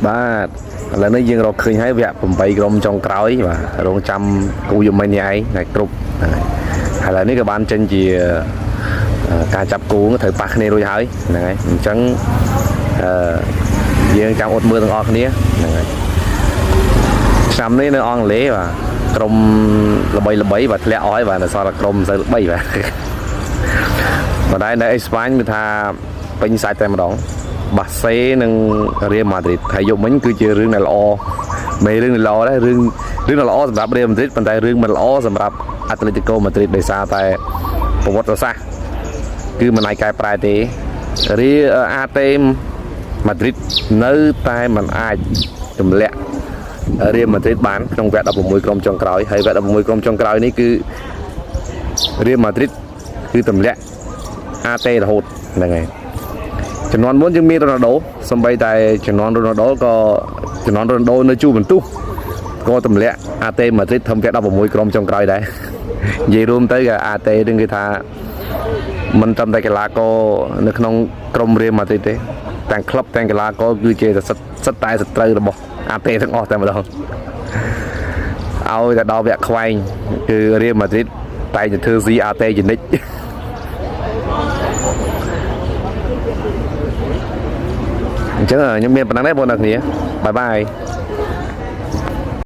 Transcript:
បាទឥឡូវនេះយើងរកឃើញហើយវគ្គ8ក្រុមចុងក្រោយបាទរងចាំគូយមិញនេះឯងថ្ងៃគ្រប់ឥឡូវនេះក៏បានចេញជាការចាប់គូត្រូវប៉ះគ្នារួចហើយហ្នឹងហើយអញ្ចឹងយើងចាំអត់មើលទាំងអស់គ្នាហ្នឹងហើយឆ្នាំនេះនៅអង់គ្លេសបាទក្រុមល្បីបាទធ្លាក់អស់ហើយបាទនៅសល់តែក្រុមទៅល្បីបាទប៉ុន្តែនៅអេស្ប៉ាញមានថាពេញសាច់តែម្ដងបាសេនិងរៀលម៉ាឌ្រីតហើយយកមិញគឺជារឿងដែលល្អមេរឿងដែលល្អដែររឿងដែលល្អសម្រាប់រៀលម៉ាឌ្រីតប៉ុន្តែរឿងមិនល្អសម្រាប់អាត្លេទីកូម៉ាឌ្រីតដោយសារតែប្រវត្តិសាស្ត្រគឺមិនអាចកែប្រែទេរៀលអាតេម៉ាឌ្រីតនៅតែមិនអាចទម្លាក់រៀលម៉ាឌ្រីតបានក្នុងវគ្គ16ក្រុមចុងក្រោយហើយវគ្គ16ក្រុមចុងក្រោយនេះគឺរៀលម៉ាឌ្រីតគឺទម្លាក់អាតេរហូតហ្នឹងហើយជំនាន់មុនយើងមានរ៉ូណាល់ដូសម្បីតែជំនាន់រ៉ូណាល់ដូក៏ជំនាន់រ៉ូណាល់ដូនៅជួបបន្ទុះក៏ទម្លាក់អាតេម៉ាឌ្រីតធ្វើវគ្គ16ក្រុមចុងក្រោយដែរនិយាយរួមទៅក៏អាតេនឹងគេថាមិនត្រឹមតែកីឡាករនៅក្នុងក្រុមរៀលម៉ាឌ្រីតទេទាំងក្លឹបទាំងកីឡាករគឺជាសិតតែសត្រូវរបស់អាតេទាំងអស់តែម្ដងឲ្យតែដល់វគ្គខ្វែងគឺរៀលម៉ាឌ្រីតតែจะធ្វើស៊ីអាតេជានិច្ចអញ្ចឹងខ្ញុំមានប៉ុណ្ណឹងដែរបងប្អូនគ្នាបាយបាយ